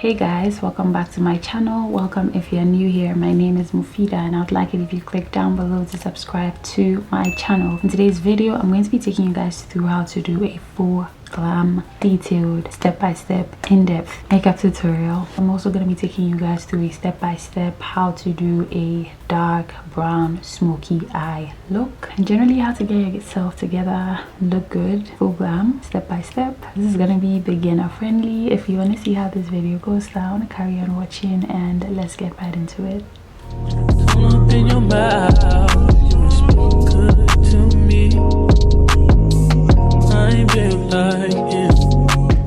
Hey guys, welcome back to my channel. Welcome if you're new here. My name is Muphidaht and I would like it if you click down below to subscribe to my channel. In today's video, I'm going to be taking you guys through how to do a full glam, detailed, step-by-step, in-depth makeup tutorial. I'm also going to be taking you guys through a step-by-step how to do a dark brown smoky eye look and generally how to get yourself together, look good, full glam, step-by-step. This is going to be beginner friendly. If you want to see how this video goes down, carry on watching and let's get right into it.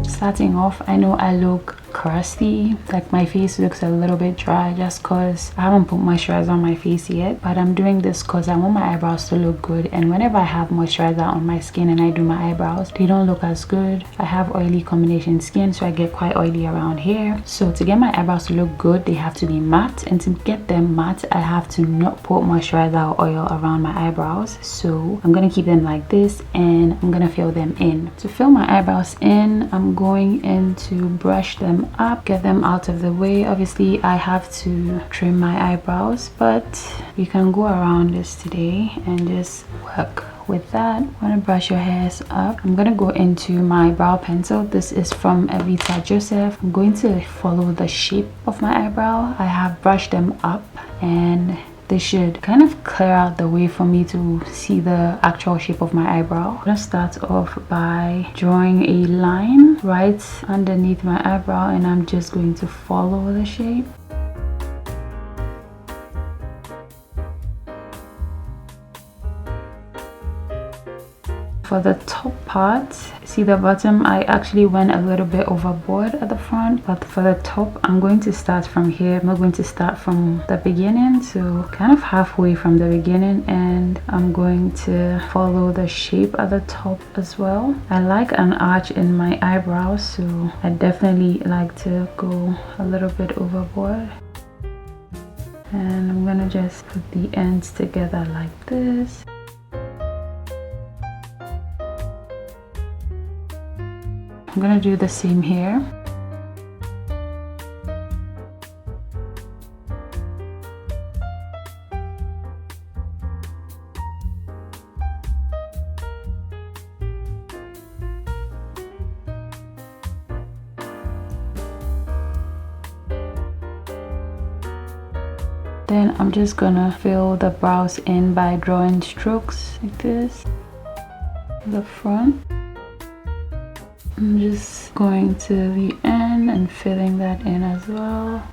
Starting off, I know I look crusty, like my face looks a little bit dry just cause I haven't put moisturizer on my face yet, but I'm doing this cause I want my eyebrows to look good, and whenever I have moisturizer on my skin and I do my eyebrows, they don't look as good. I have oily combination skin, so I get quite oily around here. So to get my eyebrows to look good, they have to be matte, and to get them matte, I have to not put moisturizer or oil around my eyebrows. So I'm gonna keep them like this and I'm gonna fill them in. To fill my eyebrows in, I'm going in to brush them up, get them out of the way. Obviously I have to trim my eyebrows, but you can go around this today and just work with that. I'm gonna brush your hairs up. I'm gonna go into my brow pencil. This is from Evita Joseph. I'm going to follow the shape of my eyebrow. I have brushed them up and they should kind of clear out the way for me to see the actual shape of my eyebrow. I'm gonna start off by drawing a line right underneath my eyebrow and I'm just going to follow the shape. For the top part, see the bottom, I actually went a little bit overboard at the front, but for the top I'm going to start from here. I'm not going to start from the beginning, so kind of halfway from the beginning, and I'm going to follow the shape at the top as well. I like an arch in my eyebrows, so I definitely like to go a little bit overboard. And I'm gonna just put the ends together like this. I'm gonna do the same here. Then I'm just gonna fill the brows in by drawing strokes like this in the front. I'm just going to the end and filling that in as well.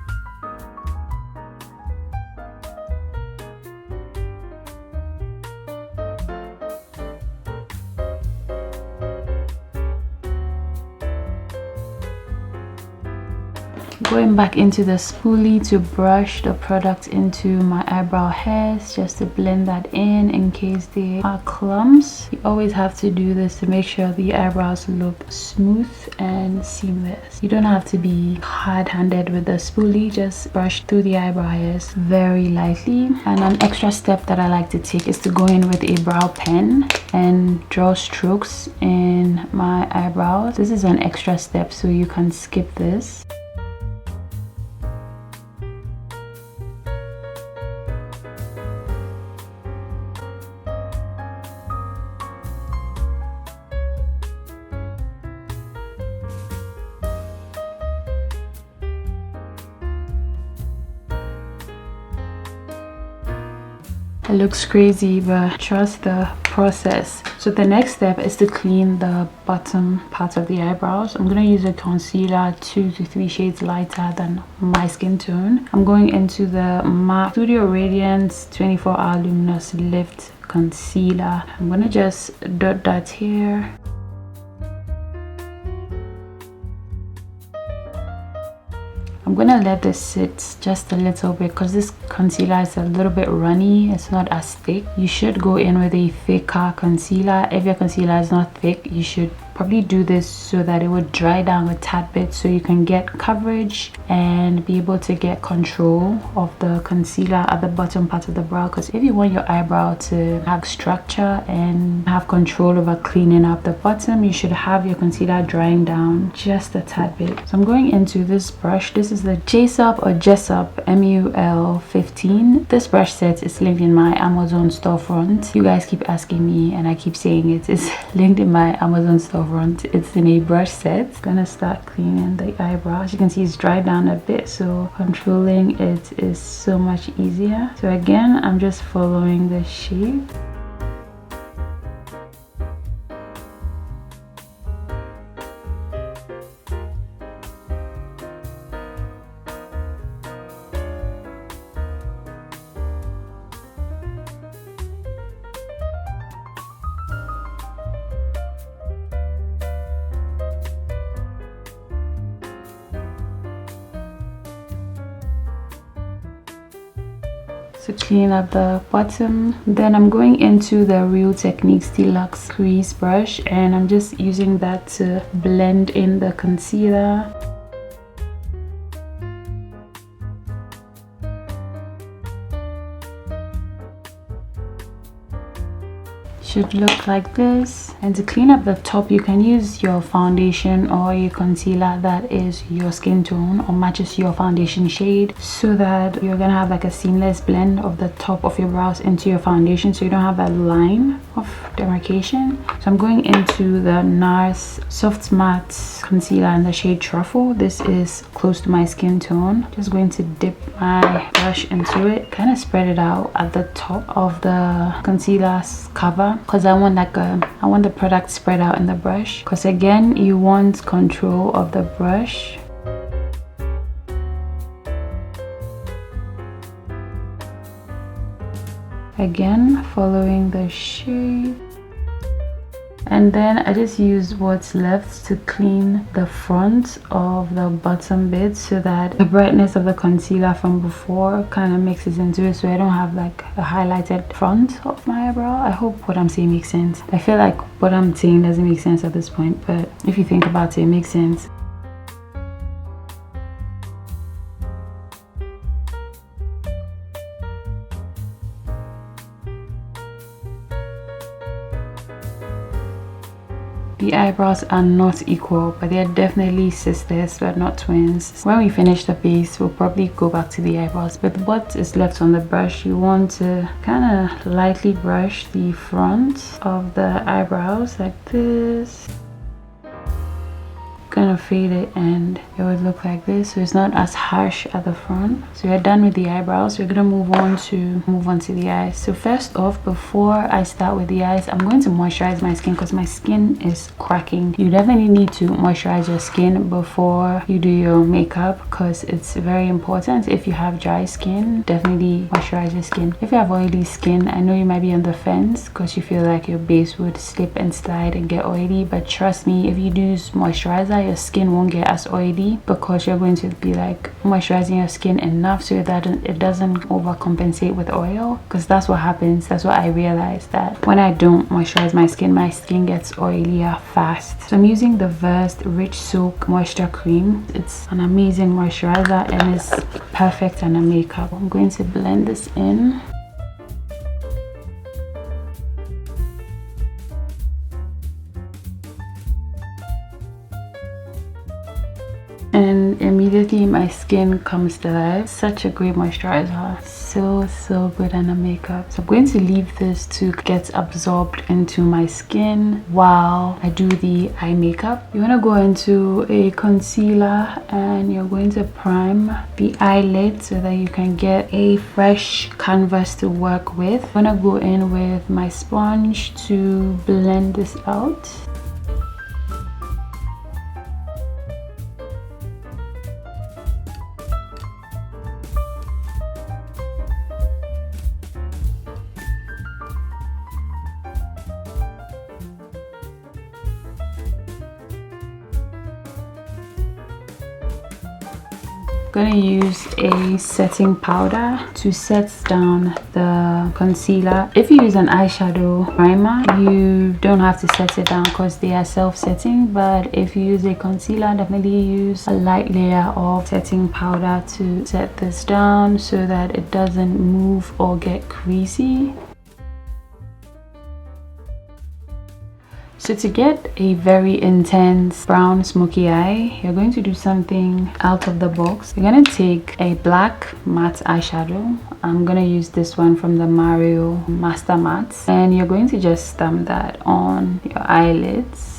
Going back into the spoolie to brush the product into my eyebrow hairs just to blend that in case they are clumps. You always have to do this to make sure the eyebrows look smooth and seamless. You don't have to be hard-handed with the spoolie, just brush through the eyebrow hairs very lightly. And an extra step that I like to take is to go in with a brow pen and draw strokes in my eyebrows. This is an extra step, so you can skip this. It looks crazy, but trust the process. So the next step is to clean the bottom part of the eyebrows. I'm gonna use a concealer 2 to 3 shades lighter than my skin tone. I'm going into the MAC Studio Radiance 24-Hour Luminous Lift Concealer. I'm gonna just dot that here. I'm gonna let this sit just a little bit because this concealer is a little bit runny. It's not as thick. You should go in with a thicker concealer. If your concealer is not thick, you should probably do this so that it would dry down a tad bit so you can get coverage and be able to get control of the concealer at the bottom part of the brow. Because if you want your eyebrow to have structure and have control over cleaning up the bottom, you should have your concealer drying down just a tad bit. So I'm going into this brush. This is the Jessup MUL 15. This brush set is linked in my Amazon storefront. You guys keep asking me and I keep saying it. It's linked in my Amazon storefront. It's in a brush set. Gonna start cleaning the eyebrow. As you can see, it's dried down a bit, so controlling it is so much easier. So again, I'm just following the shape. To clean up the bottom, then I'm going into the Real Techniques Deluxe crease brush and I'm just using that to blend in the concealer. Should look like this. And to clean up the top, you can use your foundation or your concealer that is your skin tone or matches your foundation shade, so that you're gonna have like a seamless blend of the top of your brows into your foundation, so you don't have that line of demarcation. So I'm going into the NARS Soft Matte Concealer in the shade Truffle. This is close to my skin tone. Just going to dip my brush into it, kind of spread it out at the top of the concealer's cover, because I want the product spread out in the brush, because again, you want control of the brush. Again, following the shape. And then I just use what's left to clean the front of the bottom bit, so that the brightness of the concealer from before kind of mixes into it, so I don't have like a highlighted front of my eyebrow. I hope what I'm saying makes sense. I feel like what I'm saying doesn't make sense at this point, but if you think about it, it makes sense. The eyebrows are not equal, but they're definitely sisters but not twins. When we finish the base, we'll probably go back to the eyebrows. With what is left on the brush, you want to kind of lightly brush the front of the eyebrows like this. Gonna fade it and it would look like this, so it's not as harsh at the front. So we're done with the eyebrows. We're gonna move on to the eyes. So first off, before I start with the eyes, I'm going to moisturize my skin because my skin is cracking. You definitely need to moisturize your skin before you do your makeup, because it's very important. If you have dry skin, definitely moisturize your skin. If you have oily skin, I know you might be on the fence because you feel like your base would slip and slide and get oily, but trust me, if you do use moisturizer, your skin won't get as oily, because you're going to be like moisturizing your skin enough so that it doesn't overcompensate with oil. Because that's what happens. That's what I realized, that when I don't moisturize my skin gets oilier fast. So I'm using the Versed Rich Soak Moisture Cream. It's an amazing moisturizer and it's perfect on a makeup. I'm going to blend this in. And immediately my skin comes to life. Such a great moisturizer, so good on a makeup. So I'm going to leave this to get absorbed into my skin while I do the eye makeup. You want to go into a concealer and you're going to prime the eyelid so that you can get a fresh canvas to work with. I'm gonna go in with my sponge to blend this out. Gonna use a setting powder to set down the concealer. If you use an eyeshadow primer, you don't have to set it down because they are self-setting, but if you use a concealer, definitely use a light layer of setting powder to set this down so that it doesn't move or get creasy. So to get a very intense brown smoky eye, you're going to do something out of the box. You're going to take a black matte eyeshadow. I'm going to use this one from the Mario Master Mattes. And you're going to just stamp that on your eyelids.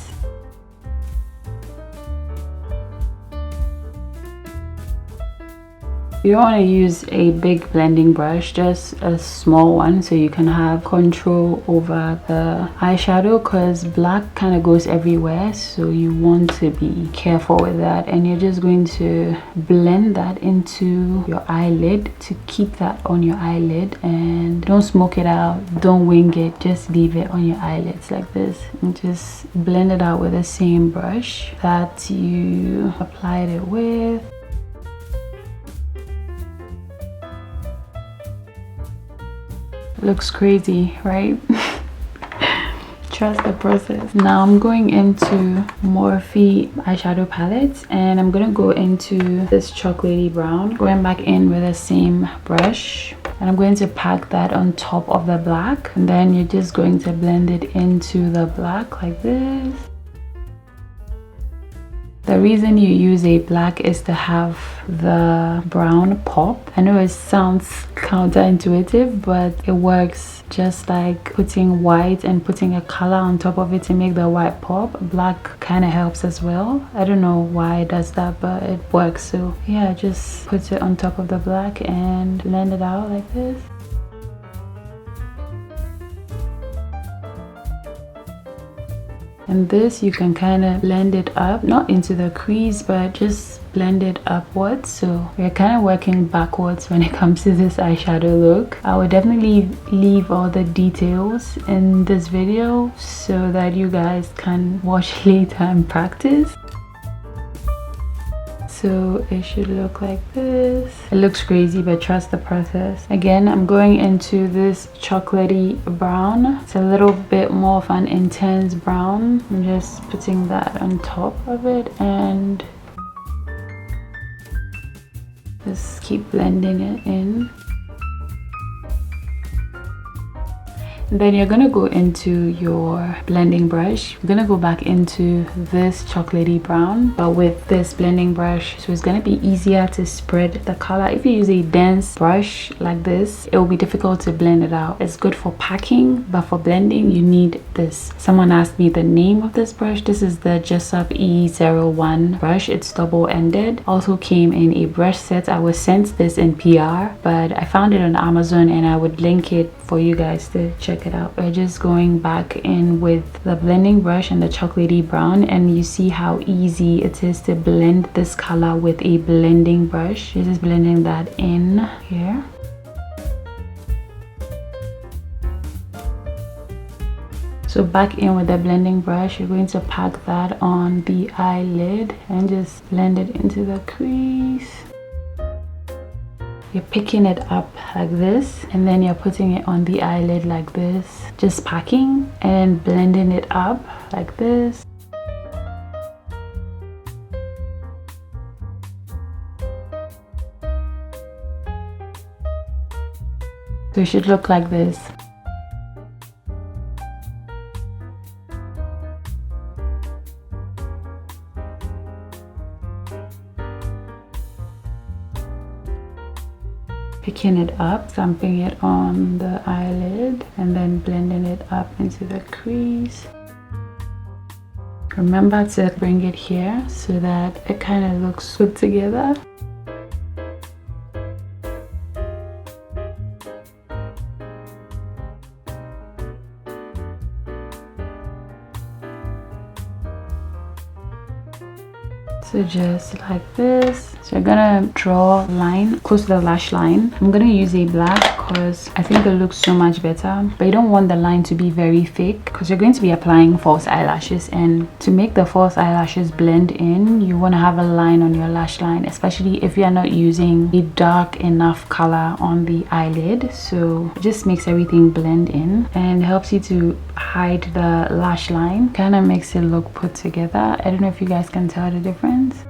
You don't want to use a big blending brush, just a small one so you can have control over the eyeshadow, because black kind of goes everywhere, so you want to be careful with that. And you're just going to blend that into your eyelid to keep that on your eyelid, and don't smoke it out, don't wing it, just leave it on your eyelids like this and just blend it out with the same brush that you applied it with. Looks crazy, right? Trust the process. Now I'm going into Morphe eyeshadow palettes, and I'm gonna go into this chocolatey brown, going back in with the same brush, and I'm going to pack that on top of the black, and then you're just going to blend it into the black like this. The reason you use a black is to have the brown pop. I know it sounds counterintuitive, but it works just like putting white and putting a color on top of it to make the white pop. Black kind of helps as well. I don't know why it does that, but it works. So yeah, just put it on top of the black and blend it out like this. And this you can kind of blend it up, not into the crease, but just blend it upwards. So we're kind of working backwards when it comes to this eyeshadow look. I would definitely leave all the details in this video so that you guys can watch later and practice. So it should look like this. It looks crazy, but trust the process. Again, I'm going into this chocolatey brown. It's a little bit more of an intense brown. I'm just putting that on top of it and just keep blending it in. And then you're gonna go into your blending brush. You're gonna go back into this chocolatey brown, but with this blending brush, so it's gonna be easier to spread the color. If you use a dense brush like this, it will be difficult to blend it out. It's good for packing, but for blending you need this. Someone asked me the name of this brush. This is the Jessup E01 brush. It's double-ended. Also came in a brush set. I was sent this in PR, but I found it on Amazon, and I would link it for you guys to check it out. We're just going back in with the blending brush and the chocolatey brown, and you see how easy it is to blend this color with a blending brush. You're just blending that in here. So back in with the blending brush, you're going to pack that on the eyelid and just blend it into the crease. You're picking it up like this, and then you're putting it on the eyelid like this, just packing and blending it up like this. So it should look like this. Picking it up, stamping it on the eyelid, and then blending it up into the crease. Remember to bring it here so that it kind of looks put together. So just like this. So I'm gonna draw a line close to the lash line. I'm gonna use a black because I think it looks so much better, but you don't want the line to be very thick because you're going to be applying false eyelashes, and to make the false eyelashes blend in, you want to have a line on your lash line, especially if you are not using a dark enough color on the eyelid. So it just makes everything blend in and helps you to hide the lash line. Kind of makes it look put together. I don't know if you guys can tell the difference.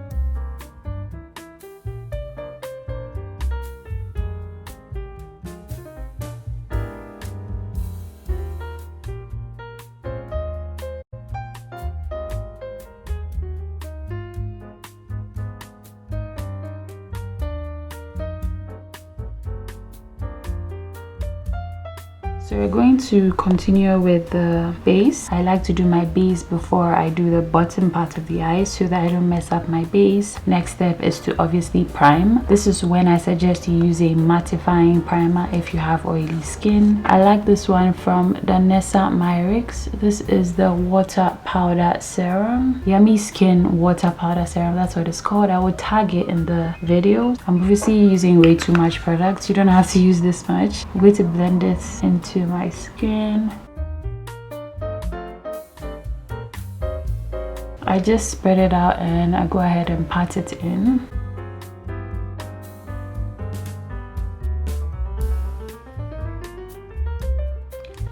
So we're going to continue with the base. I like to do my base before I do the bottom part of the eye so that I don't mess up my base. Next step is to obviously prime. This is when I suggest you use a mattifying primer if you have oily skin. I like this one from the Nessa Myrix. This is the water powder serum. Yummy Skin water powder serum, that's what it's called. I will tag it in the video. I'm obviously using way too much product. You don't have to use this much. I'm going to blend this into my skin. I just spread it out and I go ahead and pat it in.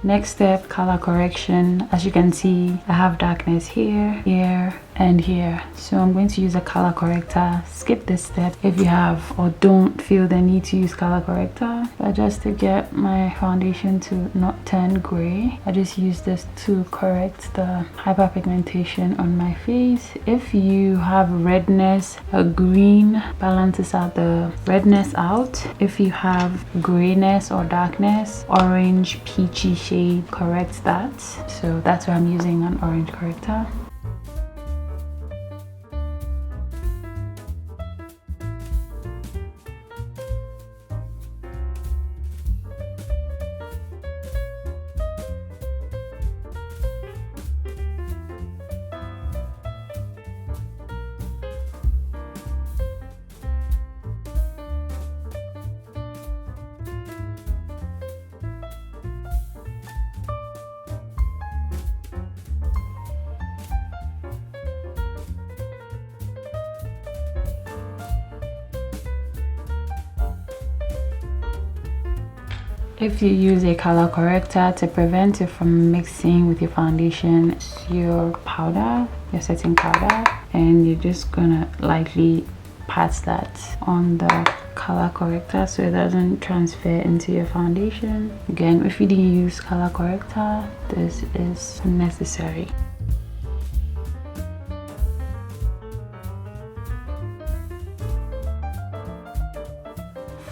Next step, color correction. As you can see, I have darkness here, here, and here. So I'm going to use a color corrector. Skip this step if you have or don't feel the need to use color corrector. But just to get my foundation to not turn gray, I just use this to correct the hyperpigmentation on my face. If you have redness, a green balances out the redness out. If you have grayness or darkness, orange, peachy shade corrects that. So that's why I'm using an orange corrector. If you use a color corrector to prevent it from mixing with your foundation, your powder, your setting powder, and you're just gonna lightly pat that on the color corrector so it doesn't transfer into your foundation. Again, if you didn't use color corrector, this is necessary.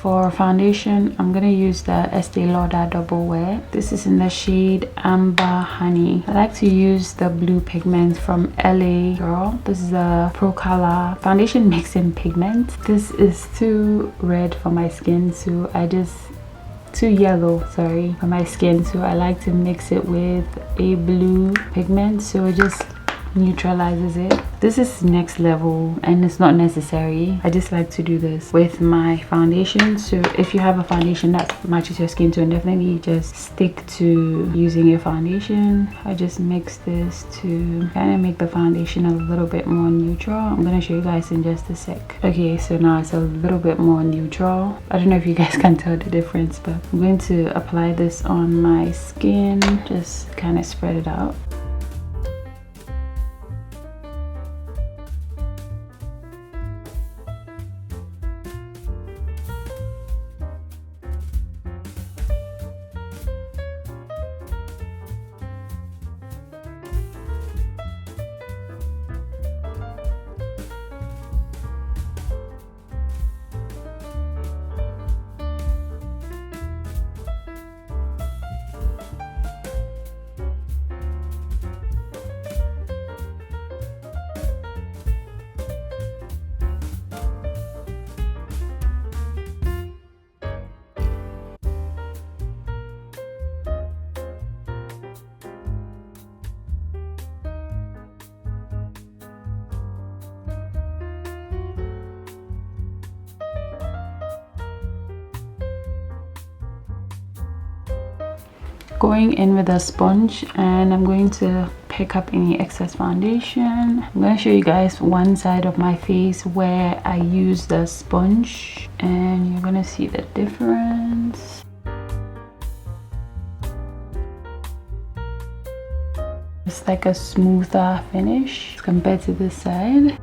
For foundation, I'm gonna use the Estee Lauder Double Wear. This is in the shade Amber Honey. I like to use the blue pigment from LA Girl. This is a Pro Color foundation mixing pigment. This is too red for my skin, so too yellow, sorry, for my skin, so I like to mix it with a blue pigment so it just neutralizes it. This is next level and it's not necessary. I just like to do this with my foundation. So if you have a foundation that matches your skin tone, definitely just stick to using your foundation. I just mix this to kind of make the foundation a little bit more neutral. I'm gonna show you guys in just a sec. Okay, so now it's a little bit more neutral. I don't know if you guys can tell the difference, but I'm going to apply this on my skin, just kind of spread it out. going in with a sponge, and I'm going to pick up any excess foundation. I'm going to show you guys one side of my face where I use the sponge, and you're going to see the difference. It's like a smoother finish compared to this side.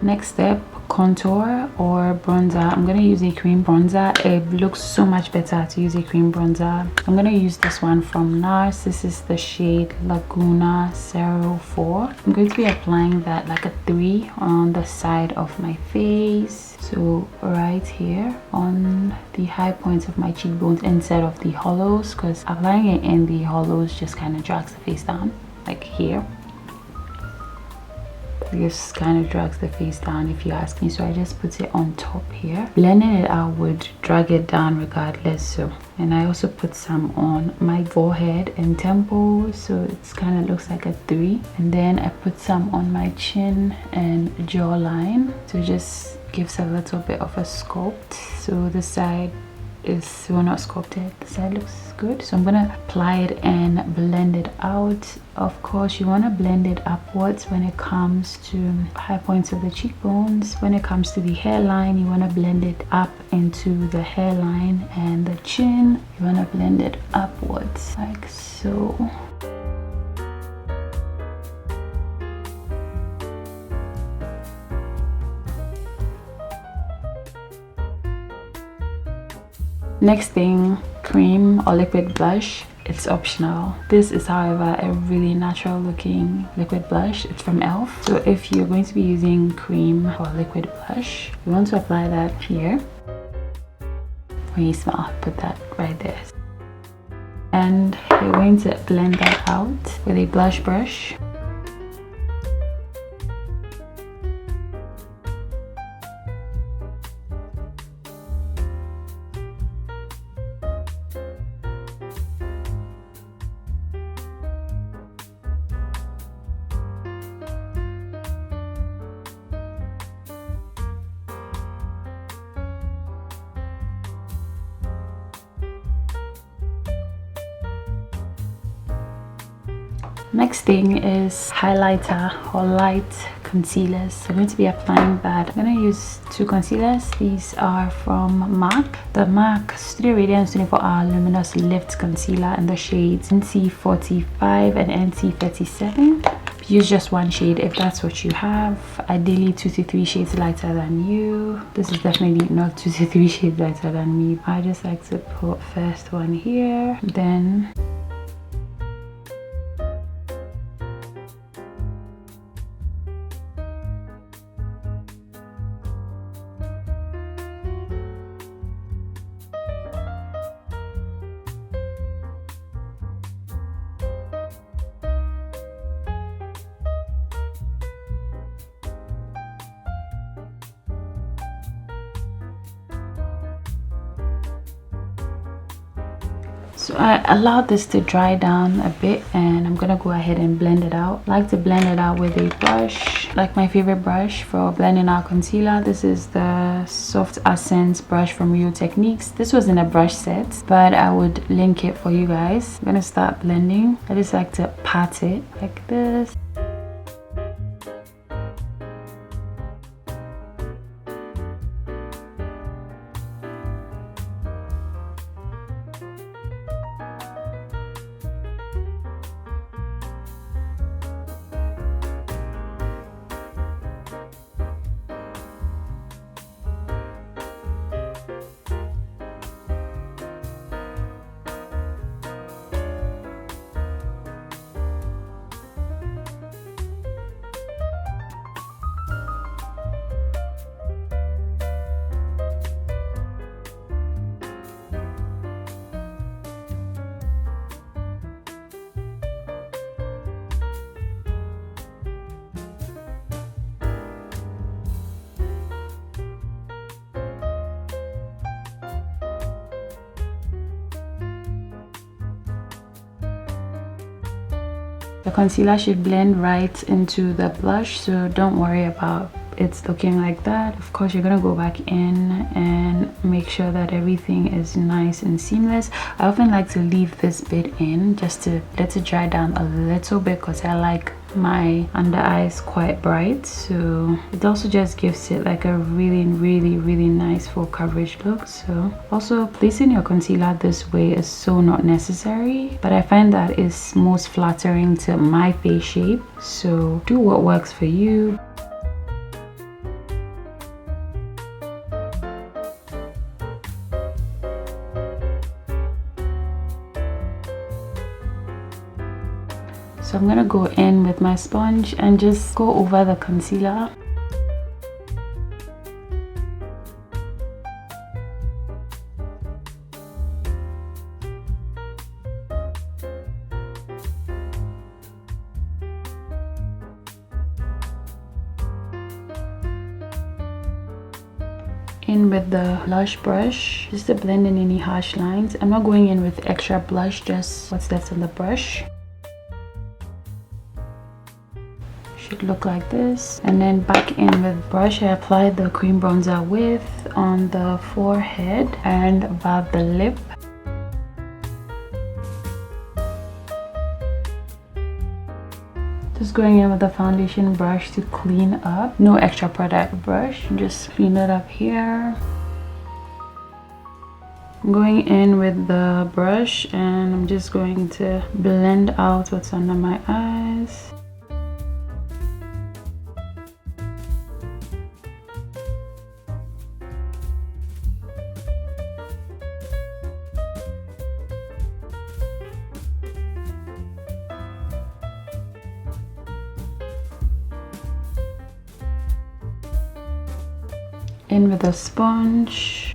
Next step, contour or bronzer. I'm gonna use a cream bronzer. It looks so much better to use a cream bronzer. I'm gonna use this one from NARS. This is the shade Laguna 04. I'm going to be applying that like a 3 on the side of my face. So right here on the high points of my cheekbones instead of the hollows, because applying it in the hollows just kind of drags the face down, like here. This kind of drags the face down if you ask me, so I just put it on top here. Blending it out would drag it down regardless. So, and I also put some on my forehead and temples, so it's kind of looks like a 3. And then I put some on my chin and jawline, so it just gives a little bit of a sculpt. So the side is not sculpted, the side looks good. So I'm gonna apply it and blend it out. Of course, you want to blend it upwards when it comes to high points of the cheekbones. When it comes to the hairline, you want to blend it up into the hairline, and the chin, you want to blend it upwards like so. Next thing, cream or liquid blush. It's optional. This is, however, a really natural looking liquid blush. It's from ELF. So if you're going to be using cream or liquid blush, you want to apply that here. When you smile, put that right there. And you're going to blend that out with a blush brush. Next thing is highlighter or light concealers. I'm going to be applying that. I'm going to use 2 concealers. These are from MAC. The MAC Studio Radiance 24-Hour Luminous Lift Concealer in the shades NC45 and NC37. Use just one shade if that's what you have. Ideally 2 to 3 shades lighter than you. This is definitely not 2 to 3 shades lighter than me. I just like to put first one here, then so I allowed this to dry down a bit, and I'm gonna go ahead and blend it out. I like to blend it out with a brush, like my favorite brush for blending out concealer. This is the Soft Accents brush from Real Techniques. This was in a brush set, but I would link it for you guys. I'm gonna start blending. I just like to pat it like this. The concealer should blend right into the blush, so don't worry about it's looking like that. Of course, you're gonna go back in and make sure that everything is nice and seamless. I often like to leave this bit in just to let it dry down a little bit because I like my under eyes quite bright, so it also just gives it like a really nice full coverage look. So also placing your concealer this way is so not necessary, but I find that is most flattering to my face shape, so do what works for you. So I'm gonna go in with my sponge and just go over the concealer. In with the blush brush just to blend in any harsh lines. I'm not going in with extra blush, just what's left on the brush. Should look like this. And then back in with brush, I applied the cream bronzer with on the forehead and above the lip. Just going in with the foundation brush to clean up. No extra product brush, just clean it up here. I'm going in with the brush and I'm just going to blend out what's under my eyes. In with a sponge.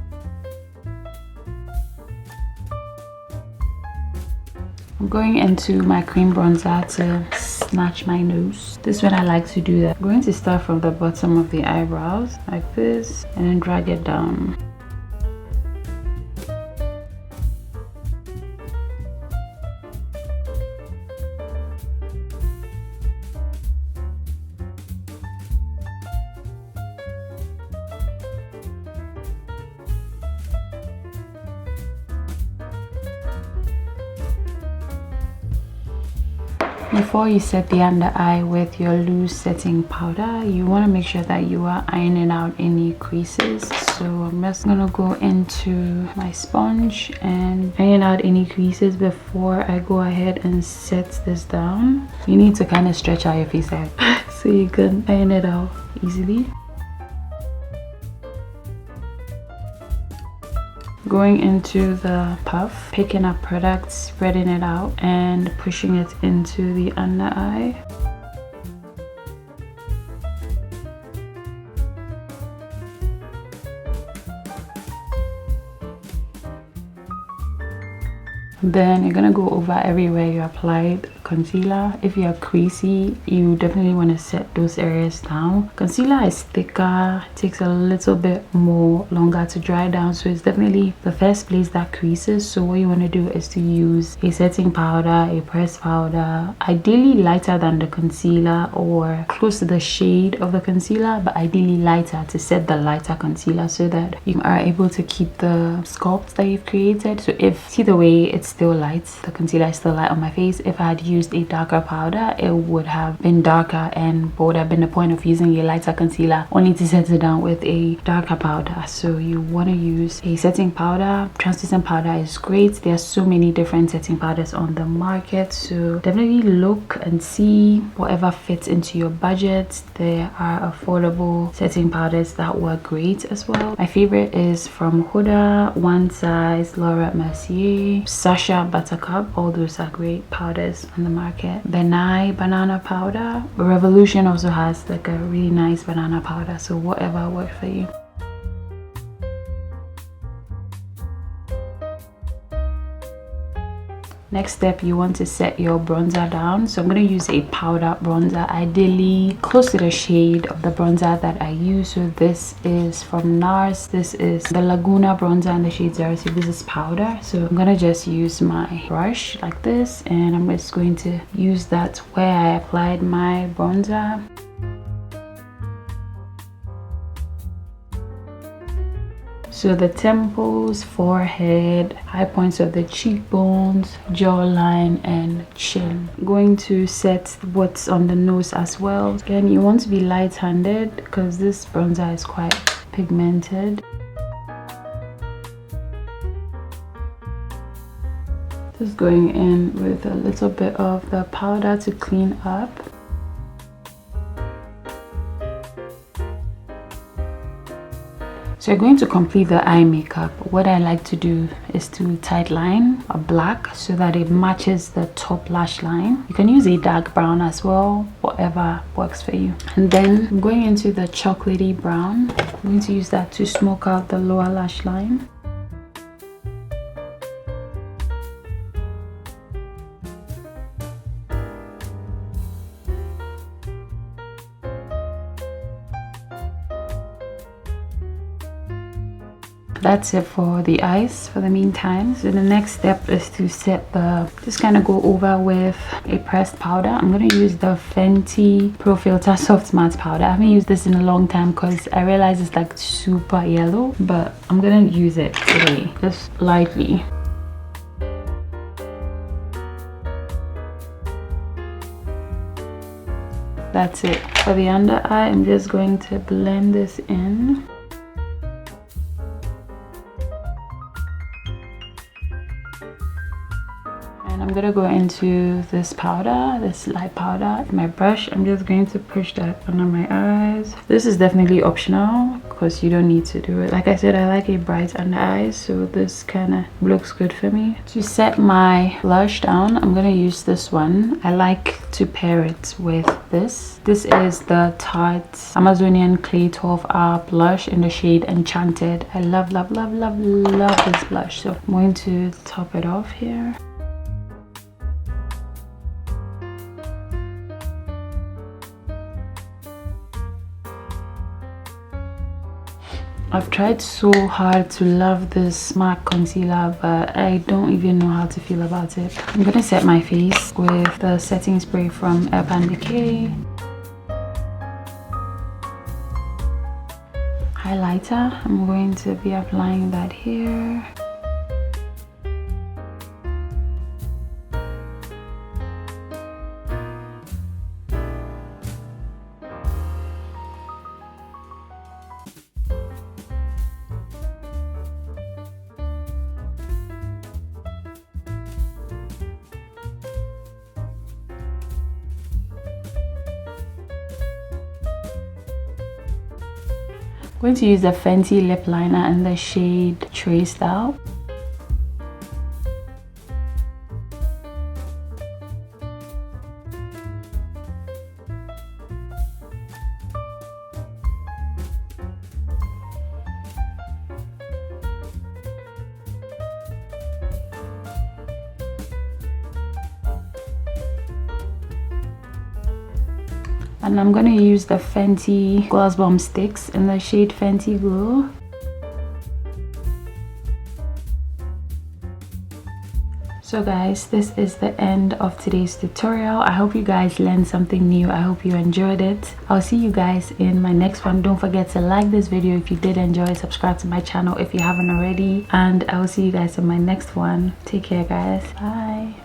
I'm going into my cream bronzer to snatch my nose. This is when I like to do that. I'm going to start from the bottom of the eyebrows like this and then drag it down. Before you set the under eye with your loose setting powder, you want to make sure that you are ironing out any creases. So I'm just gonna go into my sponge and iron out any creases before I go ahead and set this down. You need to kind of stretch out your face out so you can iron it out easily. Going into the puff, picking up product, spreading it out and pushing it into the under eye. Then you're gonna go over everywhere you applied concealer. If you're creasy, you definitely want to set those areas down. Concealer is thicker, takes a little bit more longer to dry down, so it's definitely the first place that creases. So what you want to do is to use a setting powder, a pressed powder, ideally lighter than the concealer or close to the shade of the concealer, but ideally lighter to set the lighter concealer so that you are able to keep the sculpt that you've created. So if see the way it's still light, the concealer is still light on my face, if I had used a darker powder, it would have been darker, and what would have been the point of using a lighter concealer only to set it down with a darker powder? So you want to use a setting powder. Translucent powder is great. There are so many different setting powders on the market, so definitely look and see whatever fits into your budget. There are affordable setting powders that work great as well. My favorite is from Huda, One Size, Laura Mercier, Sasha Buttercup. All those are great powders on the market. Benai banana powder. Revolution also has like a really nice banana powder, so whatever works for you. Next step, you want to set your bronzer down. So I'm going to use a powder bronzer, ideally close to the shade of the bronzer that I use. So this is from NARS. This is the Laguna bronzer in the shade 02. This is powder. So I'm going to just use my brush like this, and I'm just going to use that where I applied my bronzer. So the temples, forehead, high points of the cheekbones, jawline, and chin. I'm going to set what's on the nose as well. Again, you want to be light-handed because this bronzer is quite pigmented. Just going in with a little bit of the powder to clean up. So you're going to complete the eye makeup. What I like to do is to tight line a black so that it matches the top lash line. You can use a dark brown as well, whatever works for you. And then I'm going into the chocolatey brown. I'm going to use that to smoke out the lower lash line. That's it for the eyes for the meantime. So the next step is to set the, just kind of go over with a pressed powder. I'm going to use the Fenty Pro Filter Soft Matte Powder. I haven't used this in a long time because I realize it's like super yellow, but I'm going to use it today, just lightly. That's it. For the under eye, I'm just going to blend this in. I'm gonna go into this powder, this light powder, my brush. I'm just going to push that under my eyes. This is definitely optional because you don't need to do it. Like I said, I like a bright under eyes, so this kind of looks good for me. To set my blush down, I'm gonna use this one. I like to pair it with this. This is the Tarte Amazonian Clay 12-Hour blush in the shade Enchanted. I love this blush. So I'm going to top it off here. I've tried so hard to love this MAC concealer, but I don't even know how to feel about it. I'm gonna set my face with the setting spray from Urban Decay. Highlighter, I'm going to be applying that here. I'm going to use the Fenty lip liner in the shade Tray Style. And I'm gonna use the Fenty Gloss Bomb Sticks in the shade Fenty Glow. So guys, this is the end of today's tutorial. I hope you guys learned something new. I hope you enjoyed it. I'll see you guys in my next one. Don't forget to like this video if you did enjoy, subscribe to my channel if you haven't already, and I will see you guys in my next one. Take care guys. Bye.